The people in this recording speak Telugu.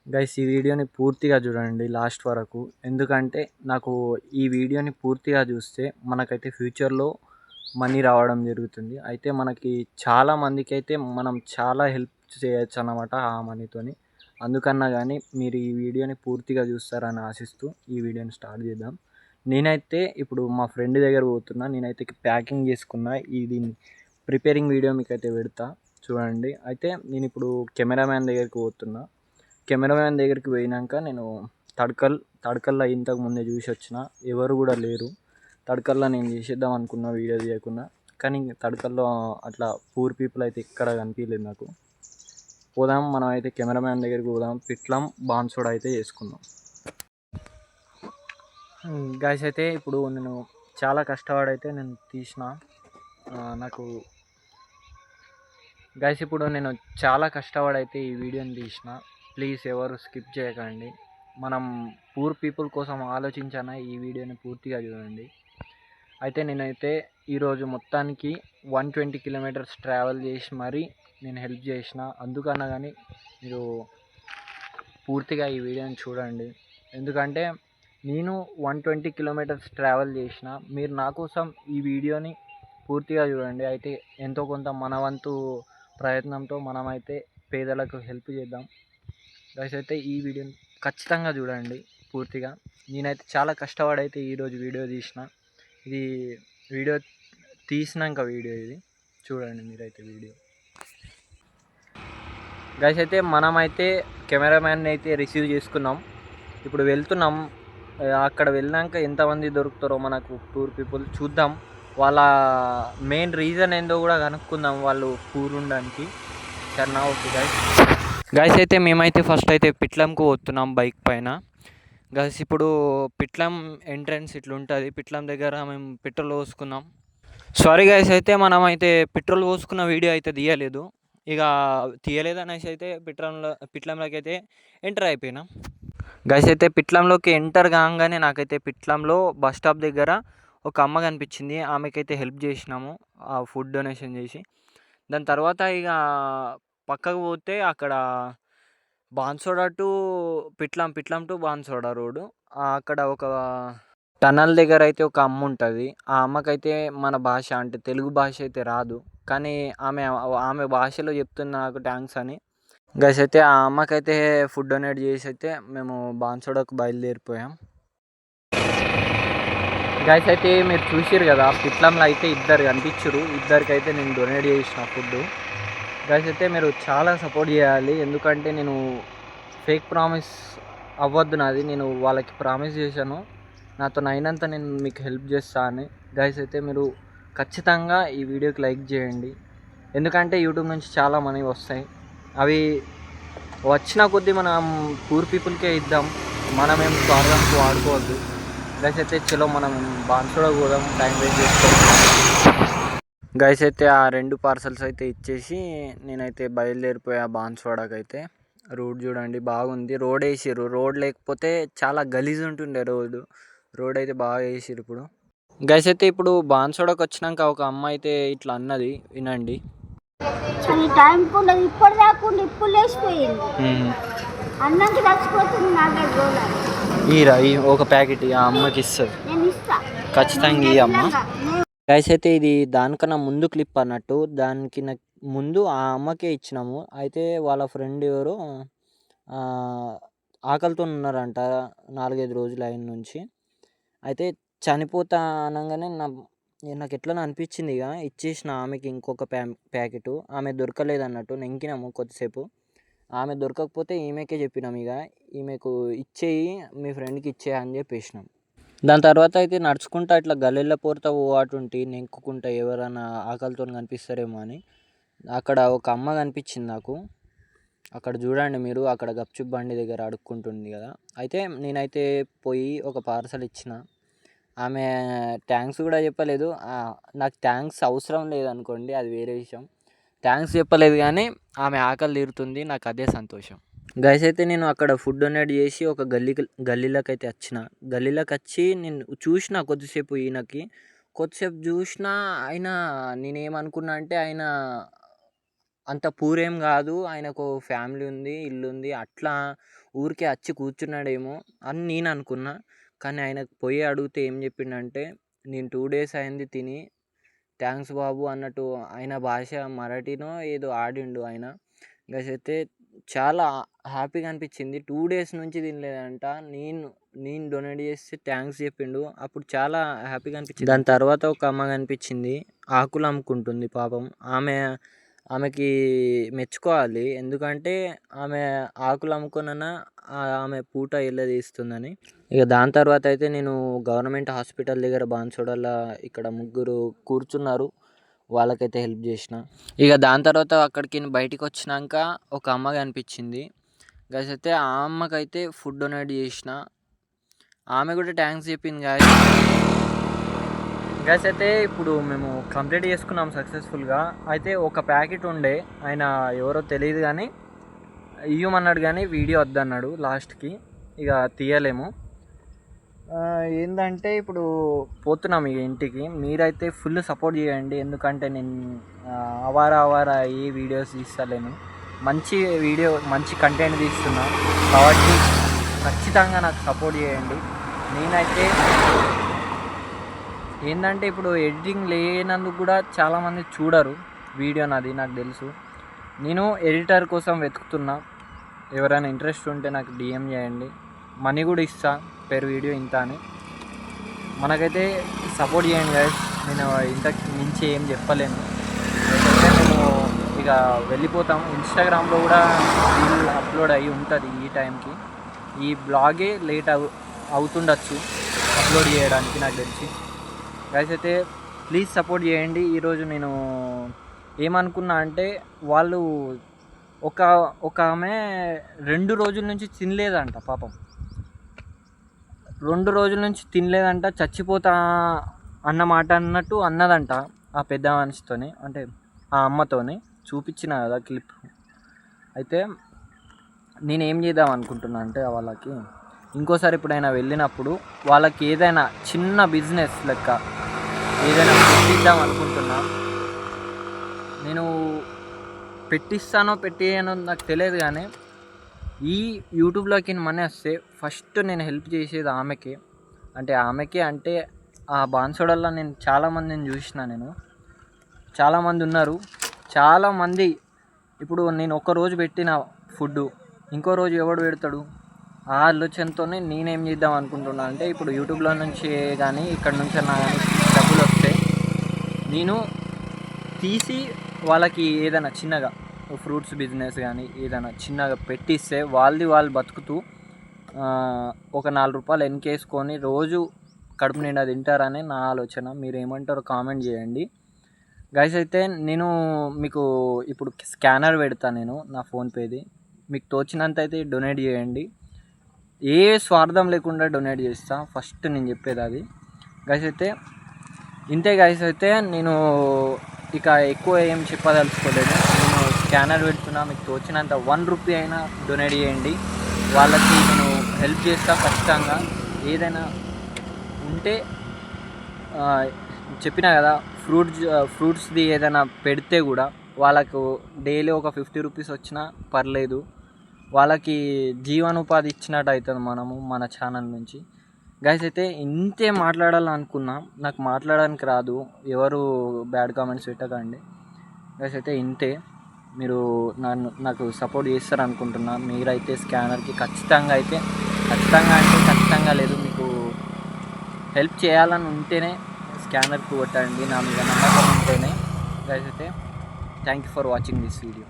గైస్ ఈ వీడియోని పూర్తిగా చూడండి లాస్ట్ వరకు. ఎందుకంటే నాకు ఈ వీడియోని పూర్తిగా చూస్తే మనకైతే ఫ్యూచర్‌లో మనీ రావడం జరుగుతుంది. అయితే మనకి చాలా మందికైతే మనం చాలా హెల్ప్ చేయొచ్చనమాట ఆ మనీతోని. అందుకన్నా గానీ మీరు ఈ వీడియోని పూర్తిగా చూస్తారని ఆశిస్తూ ఈ వీడియోని స్టార్ట్ చేద్దాం. నేనైతే ఇప్పుడు మా ఫ్రెండ్ దగ్గర పోతున్నా. నేనైతే ప్యాకింగ్ చేసుకున్నా. ఇది ప్రిపేరింగ్ వీడియో మీకైతే పెడతా చూడండి. అయితే నేనిప్పుడు కెమెరామ్యాన్ దగ్గరికి పోతున్నా. కెమెరామ్యాన్ దగ్గరికి పోయినాక నేను తడకల్లో ఇంతకు ముందే చూసి వచ్చిన. ఎవరు కూడా లేరు. తడకల్లో నేను చేసేద్దాం అనుకున్న వీడియో తీయకుండా. కానీ తడకల్లో అట్లా పూర్ పీపుల్ అయితే ఎక్కడ కనిపించలేదు నాకు. పోదాం మనం అయితే కెమెరామ్యాన్ దగ్గరికి పోదాం. పిట్లం బాన్సోడా అయితే చేసుకుందాం. గాయస్ అయితే ఇప్పుడు నేను చాలా కష్టపడైతే నేను తీసిన. నాకు గాయస్ ఇప్పుడు నేను చాలా కష్టపడైతే ఈ వీడియోని తీసిన. ప్లీజ్ ఎవరు స్కిప్ చేయకండి. మనం పూర్ పీపుల్ కోసం ఆలోచించాన ఈ వీడియోని పూర్తిగా చూడండి. అయితే నేనైతే ఈరోజు మొత్తానికి 120 కిలోమీటర్స్ ట్రావెల్ చేసి మరీ నేను హెల్ప్ చేసిన. అందుకన్నా కానీ మీరు పూర్తిగా ఈ వీడియోని చూడండి. ఎందుకంటే నేను 120 కిలోమీటర్స్ ట్రావెల్ చేసిన. మీరు నా కోసం ఈ వీడియోని పూర్తిగా చూడండి. అయితే ఎంతో కొంత మన వంతు ప్రయత్నంతో మనమైతే పేదలకు హెల్ప్ చేద్దాం. అయితే ఈ వీడియోని ఖచ్చితంగా చూడండి పూర్తిగా. నేనైతే చాలా కష్టపడైతే ఈరోజు వీడియో తీసిన. ఇది వీడియో తీసినాక వీడియో ఇది చూడండి మీరైతే వీడియో. గైస్ అయితే మనమైతే కెమెరామ్యాన్ని అయితే రిసీవ్ చేసుకున్నాం. ఇప్పుడు వెళ్తున్నాం. అక్కడ వెళ్ళాక ఎంతమంది దొరుకుతారో మనకు పూర్ పీపుల్ చూద్దాం. వాళ్ళ మెయిన్ రీజన్ ఏందో కూడా కనుక్కుందాం వాళ్ళు పూర్ ఉండడానికి. సరేనా? ఓకే గైస్ అయితే మేమైతే ఫస్ట్ అయితే పిట్లంకు పోతున్నాం బైక్ పైన. గైస్ ఇప్పుడు పిట్లం ఎంట్రన్స్ ఇట్లా ఉంటుంది. పిట్లం దగ్గర మేము పెట్రోల్ పోసుకున్నాం. సారీ గైస్ అయితే మనం అయితే పెట్రోల్ పోసుకున్న వీడియో అయితే తీయలేదు. ఇక తీయలేదు అనేసి అయితే పిట్లంలోకి అయితే ఎంటర్ అయిపోయినాం. గైస్ అయితే పిట్లంలోకి ఎంటర్ కాగానే నాకైతే పిట్లంలో బస్ స్టాప్ దగ్గర ఒక అమ్మ కనిపించింది. ఆమెకైతే హెల్ప్ చేసినాము ఆ ఫుడ్ డొనేషన్ చేసి. దాని తర్వాత ఇక పక్కకు పోతే అక్కడ Bansoda to Pitlam to Bansoda road. అక్కడ ఒక టనల్ దగ్గర అయితే ఒక అమ్మ ఉంటుంది. ఆ అమ్మకైతే మన భాష అంటే తెలుగు భాష అయితే రాదు. కానీ ఆమె భాషలో చెప్తుంది నాకు థ్యాంక్స్ అని. గైస్ అయితే ఆ అమ్మకైతే ఫుడ్ డొనేట్ చేసి అయితే మేము బాన్సోడాకు బయలుదేరిపోయాం. గైస్ అయితే మీరు చూసారు కదా పిట్లంలో అయితే ఇద్దరు కనిపించరు. ఇద్దరికైతే నేను డొనేట్ చేసిన ఫుడ్. గైస్ అయితే మీరు చాలా సపోర్ట్ చేయాలి. ఎందుకంటే నేను ఫేక్ ప్రామిస్ అవ్వద్దు నాది. నేను వాళ్ళకి ప్రామిస్ చేశాను నాతో అయినంత నేను మీకు హెల్ప్ చేస్తా అని. గైస్ అయితే మీరు ఖచ్చితంగా ఈ వీడియోకి లైక్ చేయండి. ఎందుకంటే యూట్యూబ్ నుంచి చాలా మనీ వస్తాయి. అవి వచ్చిన కొద్దీ మనం పూర్ పీపుల్కే ఇద్దాం. మనమేం స్వార్థానికి వాడుకోవద్దు. గైస్ అయితే చలో మనం బాన్సోడా పోదాం. టైం వేస్ట్ చేసుకోవాలి. గైస్ అయితే ఆ 2 పార్సల్స్ అయితే ఇచ్చేసి నేనైతే బయలుదేరిపోయా బాన్సోడాకి అయితే. రోడ్ చూడండి బాగుంది. రోడ్ వేసిర్రు. రోడ్ లేకపోతే చాలా గలీజ్ ఉంటుండే రోడ్ అయితే బాగా వేసిర్రు ఇప్పుడు. గైస్ అయితే ఇప్పుడు బాన్సోడాకి వచ్చినాక ఒక అమ్మ అయితే ఇట్లా అన్నది వినండి. ఈరా ఒక ప్యాకెట్ ఆ అమ్మకి ఇస్తుంది ఖచ్చితంగా ఈ అమ్మ. గైస్ అయితే ఇది దానికన్నా ముందు క్లిప్ అన్నట్టు. దానికి ముందు ఆ అమ్మకే ఇచ్చినాము. అయితే వాళ్ళ ఫ్రెండ్ ఎవరో ఆకలితో ఉన్నారంట 4-5 రోజులు అయిన నుంచి. అయితే చనిపోతా అనగానే నాకు ఎట్లనో అనిపించింది. ఇక ఇచ్చేసిన ఆమెకి ఇంకొక ప్యాకెట్. ఆమె దొరకలేదు అన్నట్టు నెంకినాము కొద్దిసేపు. ఆమె దొరకకపోతే ఈమెకే చెప్పినాం ఇక ఈమెకు ఇచ్చేయి మీ ఫ్రెండ్కి ఇచ్చేయి అని చెప్పేసినాం. దాని తర్వాత అయితే నడుచుకుంటా ఇట్లా గల్లెళ్ళ పోరుతా అటుంటి నెంకుకుంటా ఎవరైనా ఆకలితో కనిపిస్తారేమో అని. అక్కడ ఒక అమ్మ కనిపించింది నాకు. అక్కడ చూడండి మీరు, అక్కడ గప్చుప్ బండి దగ్గర అడుక్కుంటుంది కదా. అయితే నేనైతే పోయి ఒక పార్సల్ ఇచ్చిన. ఆమె థ్యాంక్స్ కూడా చెప్పలేదు. నాకు థ్యాంక్స్ అవసరం లేదనుకోండి, అది వేరే విషయం. థ్యాంక్స్ చెప్పలేదు కానీ ఆమె ఆకలి తీరుతుంది, నాకు అదే సంతోషం. గైస్ అయితే నేను అక్కడ ఫుడ్ డొనేట్ చేసి ఒక గల్లీలోకి అయితే వచ్చిన. గల్లీలోకి వచ్చి నేను చూసిన కొద్దిసేపు కొద్దిసేపు చూసిన. ఆయన నేనేమనుకున్నా అంటే ఆయన అంత పూర్ ఏం కాదు, ఆయనకు ఫ్యామిలీ ఉంది, ఇల్లు ఉంది, అట్లా ఊరికే వచ్చి కూర్చున్నాడేమో అని నేను అనుకున్నా. కానీ ఆయనకు పోయి అడిగితే ఏం చెప్పిండంటే, నేను 2 డేస్ అయింది తిని, థ్యాంక్స్ బాబు అన్నట్టు ఆయన భాష మరాఠీనో ఏదో ఆడిండు ఆయన. గైస్ అయితే చాలా హ్యాపీగా అనిపించింది. 2 డేస్ నుంచి తినలేదంట. నేను నేను డొనేట్ చేస్తే థ్యాంక్స్ చెప్పిండు. అప్పుడు చాలా హ్యాపీగా అనిపించింది. దాని తర్వాత ఒక అమ్మ కనిపించింది, ఆకులు అమ్ముకుంటుంది పాపం. ఆమెకి మెచ్చుకోవాలి, ఎందుకంటే ఆమె ఆకులు అమ్ముకున్నా ఆమె పూట ఎల్లదీస్తుందని. ఇక దాని తర్వాత అయితే నేను గవర్నమెంట్ హాస్పిటల్ దగ్గర బాన్సోడలో ఇక్కడ 3 కూర్చున్నారు, వాళ్ళకైతే హెల్ప్ చేసిన. ఇక దాని తర్వాత అక్కడికి బయటికి వచ్చినాక ఒక అమ్మ కనిపించింది. గైస్ అయితే ఆ అమ్మకైతే ఫుడ్ డొనేట్ చేసిన. ఆమె కూడా థ్యాంక్స్ చెప్పింది. గైస్ అయితే ఇప్పుడు మేము కంప్లీట్ చేసుకున్నాం సక్సెస్ఫుల్గా. అయితే ఒక ప్యాకెట్ ఉండే, ఆయన ఎవరో తెలియదు కానీ ఇవ్వమన్నాడు, కానీ వీడియో వద్దన్నాడు లాస్ట్కి. ఇక తీయలేము. ఏంటంటే ఇప్పుడు పోతున్నాం ఇక ఇంటికి. మీరైతే ఫుల్ సపోర్ట్ చేయండి, ఎందుకంటే నేను అవారా ఏ వీడియోస్ తీస్తలేను, మంచి వీడియో మంచి కంటెంట్ తీస్తున్నా కాబట్టి ఖచ్చితంగా నాకు సపోర్ట్ చేయండి. నేనైతే ఏంటంటే ఇప్పుడు ఎడిటింగ్ లేనందుకు కూడా చాలామంది చూడరు వీడియో నాది, నాకు తెలుసు. నేను ఎడిటర్ కోసం వెతుకుతున్నా, ఎవరైనా ఇంట్రెస్ట్ ఉంటే నాకు డిఎం చేయండి, మనీ కూడా ఇస్తా పెర్ వీడియో ఇంత అని. మనకైతే సపోర్ట్ చేయండి గైస్. నేను ఇంతకు మించి ఏం చెప్పలేను. మేము ఇక వెళ్ళిపోతాం. ఇన్స్టాగ్రామ్లో కూడా రీల్ అప్లోడ్ అయ్యి ఉంటుంది ఈ టైంకి. ఈ బ్లాగే లేట్ అవుతుండొచ్చు అప్లోడ్ చేయడానికి నాకు తెలిసి. గైస్ అయితే ప్లీజ్ సపోర్ట్ చేయండి. ఈరోజు నేను ఏమనుకున్నా అంటే, వాళ్ళు ఒక ఆమె 2 రోజుల నుంచి తినలేదంట పాపం. 2 రోజుల నుంచి తినలేదంట, చచ్చిపోతా అన్నమాట అన్నట్టు అన్నదంట ఆ పెద్ద మనిషితోని, అంటే ఆ అమ్మతోని. చూపించిన కదా క్లిప్. అయితే నేనేం చేద్దాం అనుకుంటున్నా అంటే, వాళ్ళకి ఇంకోసారి ఎప్పుడైనా వెళ్ళినప్పుడు వాళ్ళకి ఏదైనా చిన్న బిజినెస్ లెక్క ఏదైనా పెట్టిద్దాం అనుకుంటున్నా. నేను పెట్టిస్తానో పెట్టేయనో నాకు తెలియదు, కానీ ఈ యూట్యూబ్లోకి మనీ వస్తే ఫస్ట్ నేను హెల్ప్ చేసేది ఆమెకే. అంటే ఆ బాన్సోడల్లో నేను చాలామందిని చూసిన. నేను చాలామంది ఉన్నారు, చాలామంది. ఇప్పుడు నేను ఒక్కరోజు పెట్టిన ఫుడ్ ఇంకో రోజు ఎవడు పెడతాడు? ఆ ఆలోచనతోనే నేనేం చేద్దాం అనుకుంటున్నా అంటే, ఇప్పుడు యూట్యూబ్లో నుంచి కానీ ఇక్కడ నుంచి కానీ డబ్బులు వస్తే నేను తీసి వాళ్ళకి ఏదైనా చిన్నగా ఫ్రూట్స్ బిజినెస్ కానీ ఏదైనా చిన్నగా పెట్టిస్తే వాళ్ళు బతుకుతూ ఒక 4 రూపాయలు వెనకేసుకొని రోజు కడుపు నిండా తింటారని నా ఆలోచన. మీరు ఏమంటారో కామెంట్ చేయండి గైస్. అయితే నేను మీకు ఇప్పుడు స్కానర్ పెడతాను, నేను నా ఫోన్పేది. మీకు తోచినంత అయితే డొనేట్ చేయండి, ఏ స్వార్థం లేకుండా డొనేట్ చేస్తా. ఫస్ట్ నేను చెప్పేది అది గైస్. అయితే ఇంతే గైస్. అయితే నేను ఇక ఎక్కువ ఏం చెప్పదలుచుకోలేదు. నేను స్కానర్ పెడుతున్నా, మీకు తోచినంత 1 రూపీ అయినా డొనేట్ చేయండి. వాళ్ళకి నేను హెల్ప్ చేస్తా ఖచ్చితంగా. ఏదైనా ఉంటే చెప్పినా కదా, ఫ్రూట్స్ది ఏదైనా పెడితే కూడా వాళ్ళకు డైలీ ఒక 50 రూపీస్ వచ్చినా పర్లేదు, వాళ్ళకి జీవనోపాధి ఇచ్చినట్టు అవుతుంది మన ఛానల్ నుంచి గైస్. అయితే ఇంతే మాట్లాడాలనుకున్నా, నాకు మాట్లాడడానికి రాదు, ఎవరు బ్యాడ్ కామెంట్స్ పెట్టకండి గైస్. అయితే ఇంతే. మీరు నాకు సపోర్ట్ చేస్తారు అనుకుంటున్నా. మీరైతే స్కానర్కి ఖచ్చితంగా లేదు, మీకు హెల్ప్ చేయాలని ఉంటేనే స్కానర్కి కొట్టండి, నా మీద నమ్మకం ఉంటేనే గైస్. అయితే thank you for watching this video.